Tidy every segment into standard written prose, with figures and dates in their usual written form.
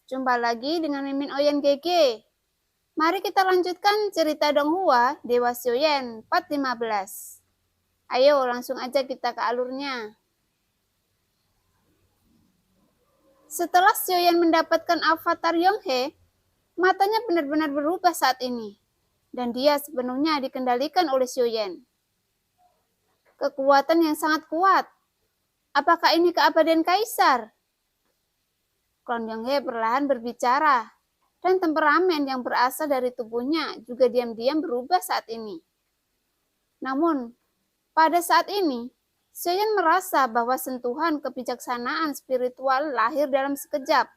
Jumpa lagi dengan Mimin Oyen GG. Mari kita lanjutkan cerita Donghua Dewa Sioyen part 15. Ayo langsung aja kita ke alurnya. Setelah Sioyen mendapatkan avatar Yonghe, matanya benar-benar berubah saat ini. Dan dia sepenuhnya dikendalikan oleh Sioyen. Kekuatan yang sangat kuat. Apakah ini keabadian kaisar? Klon Yonghe perlahan berbicara, dan temperamen yang berasal dari tubuhnya juga diam-diam berubah saat ini. Namun, pada saat ini, Sioyen merasa bahwa sentuhan kebijaksanaan spiritual lahir dalam sekejap.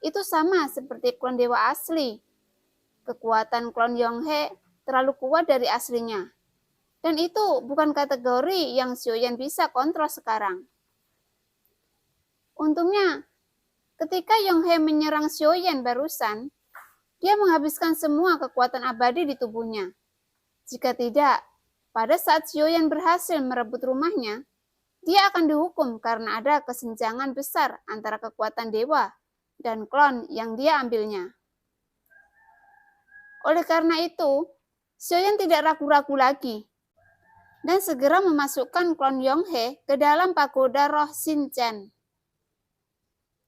Itu sama seperti klon dewa asli. Kekuatan klon Yonghe terlalu kuat dari aslinya. Dan itu bukan kategori yang Sioyen bisa kontrol sekarang. Untungnya, ketika Yonghe menyerang Sioyen barusan, dia menghabiskan semua kekuatan abadi di tubuhnya. Jika tidak, pada saat Sioyen berhasil merebut rumahnya, dia akan dihukum karena ada kesenjangan besar antara kekuatan dewa dan klon yang dia ambilnya. Oleh karena itu, Sioyen tidak ragu-ragu lagi dan segera memasukkan klon Yonghe ke dalam pagoda roh Shinchen.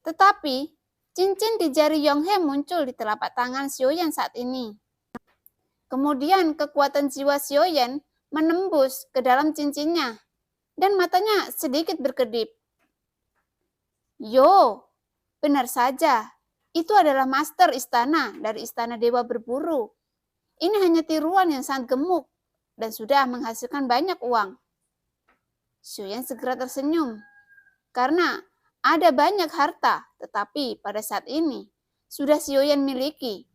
Tetapi, cincin di jari Yonghe muncul di telapak tangan Sioyen saat ini. Kemudian kekuatan jiwa Sioyen menembus ke dalam cincinnya, dan matanya sedikit berkedip. Yo, benar saja, itu adalah master istana dari istana dewa berburu. Ini hanya tiruan yang sangat gemuk, dan sudah menghasilkan banyak uang. Sioyen segera tersenyum, karena ada banyak harta, tetapi pada saat ini sudah Sioyen miliki.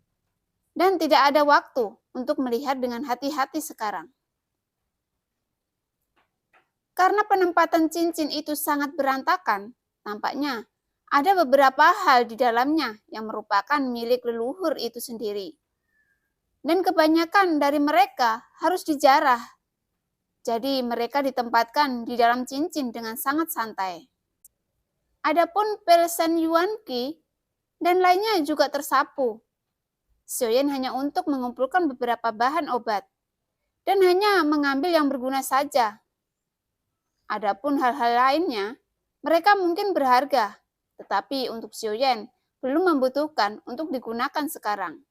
Dan tidak ada waktu untuk melihat dengan hati-hati sekarang. Karena penempatan cincin itu sangat berantakan, tampaknya ada beberapa hal di dalamnya yang merupakan milik leluhur itu sendiri. Dan kebanyakan dari mereka harus dijarah. Jadi mereka ditempatkan di dalam cincin dengan sangat santai. Adapun Pelsen Yuanqi dan lainnya juga tersapu. Sioyen hanya untuk mengumpulkan beberapa bahan obat dan hanya mengambil yang berguna saja. Adapun hal-hal lainnya, mereka mungkin berharga, tetapi untuk Sioyen belum membutuhkan untuk digunakan sekarang.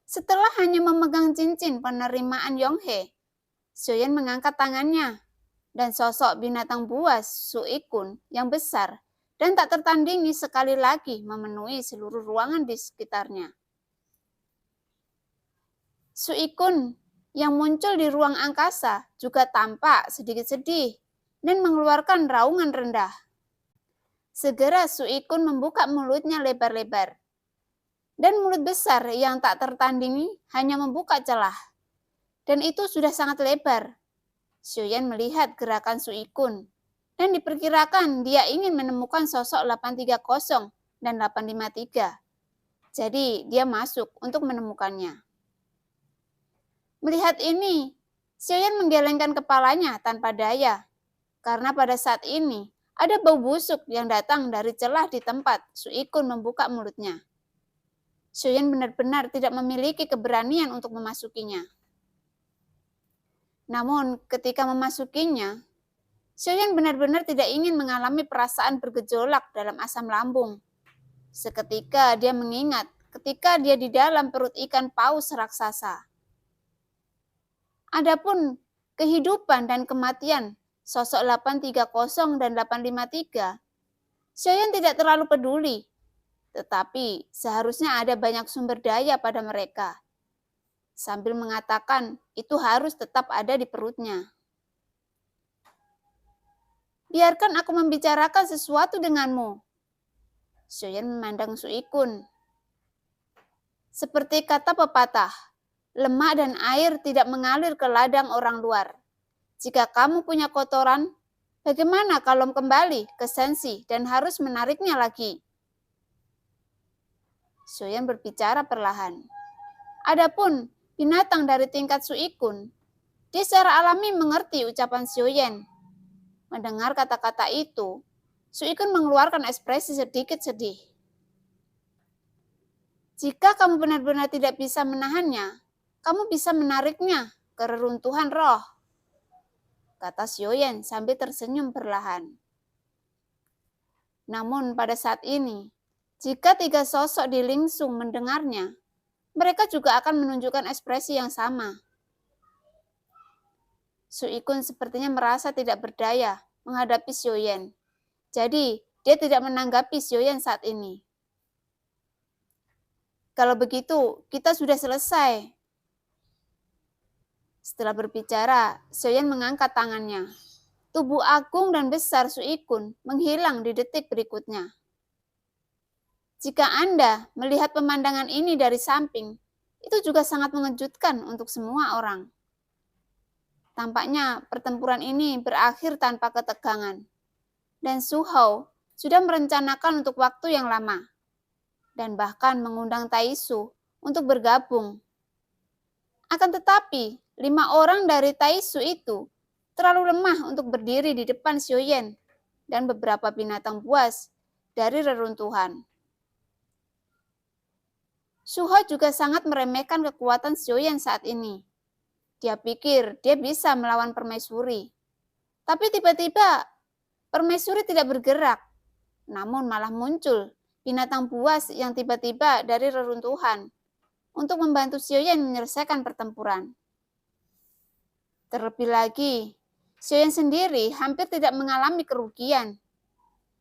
Setelah hanya memegang cincin penerimaan Yonghe, Sioyen mengangkat tangannya dan sosok binatang buas Suikun yang besar dan tak tertandingi sekali lagi memenuhi seluruh ruangan di sekitarnya. Suikun yang muncul di ruang angkasa juga tampak sedikit sedih dan mengeluarkan raungan rendah. Segera Suikun membuka mulutnya lebar-lebar. Dan mulut besar yang tak tertandingi hanya membuka celah. Dan itu sudah sangat lebar. Sioyen melihat gerakan Suikun dan diperkirakan dia ingin menemukan sosok 830 dan 853. Jadi dia masuk untuk menemukannya. Melihat ini, Sioyen menggelengkan kepalanya tanpa daya, karena pada saat ini ada bau busuk yang datang dari celah di tempat Suikun membuka mulutnya. Sioyen benar-benar tidak memiliki keberanian untuk memasukinya. Namun ketika memasukinya, Sioyen benar-benar tidak ingin mengalami perasaan bergejolak dalam asam lambung. Seketika dia mengingat ketika dia di dalam perut ikan paus raksasa. Adapun kehidupan dan kematian sosok 830 dan 853, Sioyen tidak terlalu peduli, tetapi seharusnya ada banyak sumber daya pada mereka. Sambil mengatakan itu harus tetap ada di perutnya. Biarkan aku membicarakan sesuatu denganmu. Sioyen memandang Suikun. Seperti kata pepatah, lemak dan air tidak mengalir ke ladang orang luar. Jika kamu punya kotoran, bagaimana kalau kembali ke sensi dan harus menariknya lagi? Sioyen berbicara perlahan. Adapun binatang dari tingkat Suikun, dia secara alami mengerti ucapan Sioyen. Mendengar kata-kata itu, Suikun mengeluarkan ekspresi sedikit sedih. Jika kamu benar-benar tidak bisa menahannya, kamu bisa menariknya ke reruntuhan roh, kata Xiaoyan sambil tersenyum perlahan. Namun pada saat ini, jika tiga sosok di Lingsung mendengarnya, mereka juga akan menunjukkan ekspresi yang sama. Su Ikun sepertinya merasa tidak berdaya menghadapi Xiaoyan. Jadi, dia tidak menanggapi Xiaoyan saat ini. Kalau begitu, kita sudah selesai. Setelah berbicara, Xiaoyan mengangkat tangannya. Tubuh agung dan besar Su Ikun menghilang di detik berikutnya. Jika Anda melihat pemandangan ini dari samping, itu juga sangat mengejutkan untuk semua orang. Tampaknya pertempuran ini berakhir tanpa ketegangan. Dan Su Hao sudah merencanakan untuk waktu yang lama. Dan bahkan mengundang Taisu untuk bergabung. Akan tetapi, 5 orang dari Taisu itu terlalu lemah untuk berdiri di depan Xiaoyan dan beberapa binatang buas dari reruntuhan. Su Hao juga sangat meremehkan kekuatan Xiaoyan saat ini. Dia pikir dia bisa melawan permaisuri. Tapi tiba-tiba permaisuri tidak bergerak, namun malah muncul binatang buas yang tiba-tiba dari reruntuhan untuk membantu Xiaoyan menyelesaikan pertempuran. Terlebih lagi, Xiaoyan sendiri hampir tidak mengalami kerugian.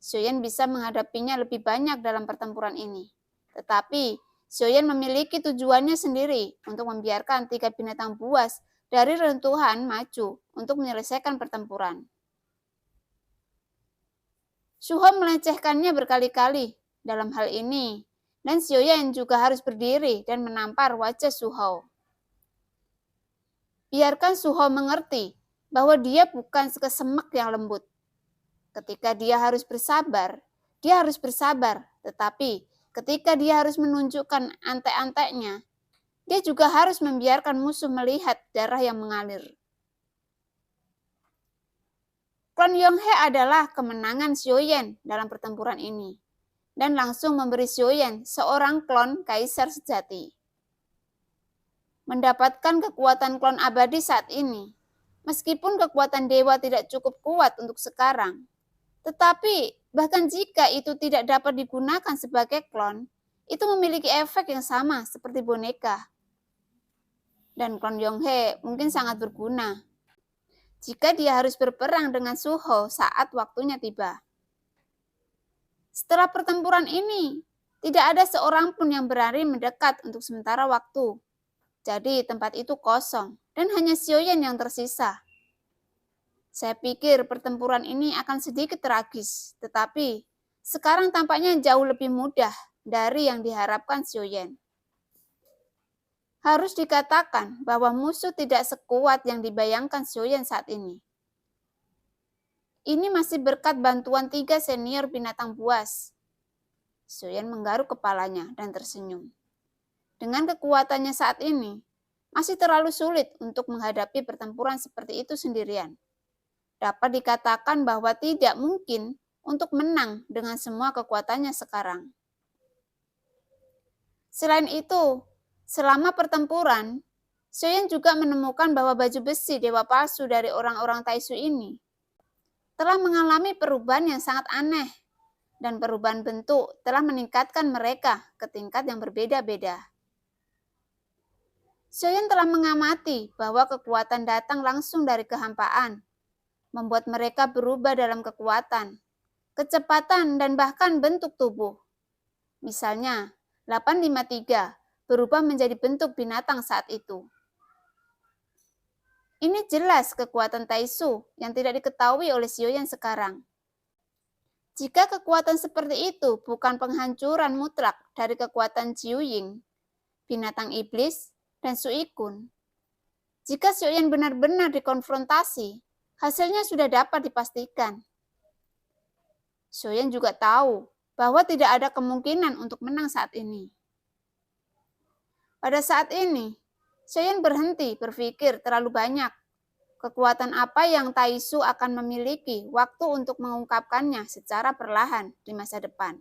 Xiaoyan bisa menghadapinya lebih banyak dalam pertempuran ini. Tetapi Xiaoyan memiliki tujuannya sendiri untuk membiarkan 3 binatang buas dari reruntuhan maju untuk menyelesaikan pertempuran. Su Hao melecehkannya berkali-kali dalam hal ini, dan Xiaoyan juga harus berdiri dan menampar wajah Su Hao. Biarkan Su Hao mengerti bahwa dia bukan sekesemek yang lembut. Ketika dia harus bersabar, tetapi ketika dia harus menunjukkan antek-anteknya, dia juga harus membiarkan musuh melihat darah yang mengalir. Klon Yonghe adalah kemenangan Xiaoyan dalam pertempuran ini, dan langsung memberi Xiaoyan seorang klon kaisar sejati. Mendapatkan kekuatan klon abadi saat ini, meskipun kekuatan dewa tidak cukup kuat untuk sekarang, tetapi bahkan jika itu tidak dapat digunakan sebagai klon, itu memiliki efek yang sama seperti boneka. Dan klon Yonghe mungkin sangat berguna jika dia harus berperang dengan Su Hao saat waktunya tiba. Setelah pertempuran ini, tidak ada seorang pun yang berani mendekat untuk sementara waktu. Jadi tempat itu kosong dan hanya Xiaoyan yang tersisa. Saya pikir pertempuran ini akan sedikit tragis, tetapi sekarang tampaknya jauh lebih mudah dari yang diharapkan Xiaoyan. Harus dikatakan bahwa musuh tidak sekuat yang dibayangkan Xiaoyan saat ini. Ini masih berkat bantuan 3 senior binatang buas. Xiaoyan menggaruk kepalanya dan tersenyum. Dengan kekuatannya saat ini, masih terlalu sulit untuk menghadapi pertempuran seperti itu sendirian. Dapat dikatakan bahwa tidak mungkin untuk menang dengan semua kekuatannya sekarang. Selain itu, selama pertempuran, Xiaoyan juga menemukan bahwa baju besi dewa palsu dari orang-orang Taisu ini telah mengalami perubahan yang sangat aneh, dan perubahan bentuk telah meningkatkan mereka ke tingkat yang berbeda-beda. Xiaoyan telah mengamati bahwa kekuatan datang langsung dari kehampaan, membuat mereka berubah dalam kekuatan, kecepatan, dan bahkan bentuk tubuh. Misalnya, 853 berubah menjadi bentuk binatang saat itu. Ini jelas kekuatan Taisu yang tidak diketahui oleh Xiaoyan sekarang. Jika kekuatan seperti itu bukan penghancuran mutlak dari kekuatan Jiuying, binatang iblis, dan Su Ikun, jika Xiaoyan benar-benar dikonfrontasi, hasilnya sudah dapat dipastikan. Xiaoyan juga tahu bahwa tidak ada kemungkinan untuk menang saat ini. Pada saat ini, Xiaoyan berhenti berpikir terlalu banyak. Kekuatan apa yang Taisu akan memiliki waktu untuk mengungkapkannya secara perlahan di masa depan.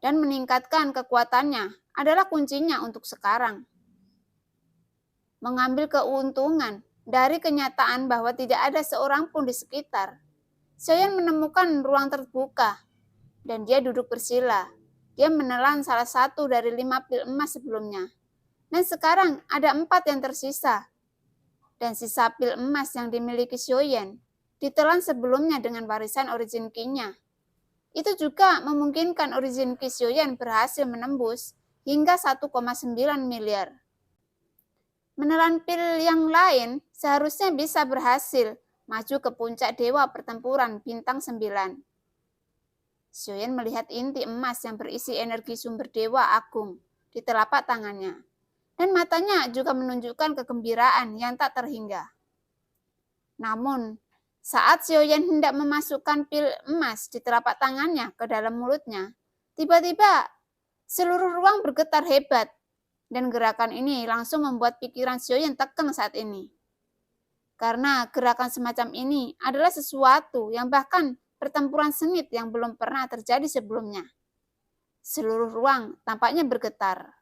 dan meningkatkan kekuatannya adalah kuncinya untuk sekarang. Mengambil keuntungan dari kenyataan bahwa tidak ada seorang pun di sekitar, Xiaoyan menemukan ruang terbuka dan dia duduk bersila. Dia menelan salah satu dari 5 pil emas sebelumnya. Dan sekarang ada 4 yang tersisa. Dan sisa pil emas yang dimiliki Xiaoyan ditelan sebelumnya dengan warisan origin key-nya. Itu juga memungkinkan origin key Xiaoyan berhasil menembus hingga 1,9 miliar. Menelan pil yang lain seharusnya bisa berhasil maju ke puncak dewa pertempuran bintang 9. Xiaoyan melihat inti emas yang berisi energi sumber dewa agung di telapak tangannya, dan matanya juga menunjukkan kegembiraan yang tak terhingga. Namun, saat Xiaoyan hendak memasukkan pil emas di telapak tangannya ke dalam mulutnya, tiba-tiba seluruh ruang bergetar hebat, dan gerakan ini langsung membuat pikiran Xiaoyan tegang saat ini. Karena gerakan semacam ini adalah sesuatu yang bahkan pertempuran sengit yang belum pernah terjadi sebelumnya. Seluruh ruang tampaknya bergetar.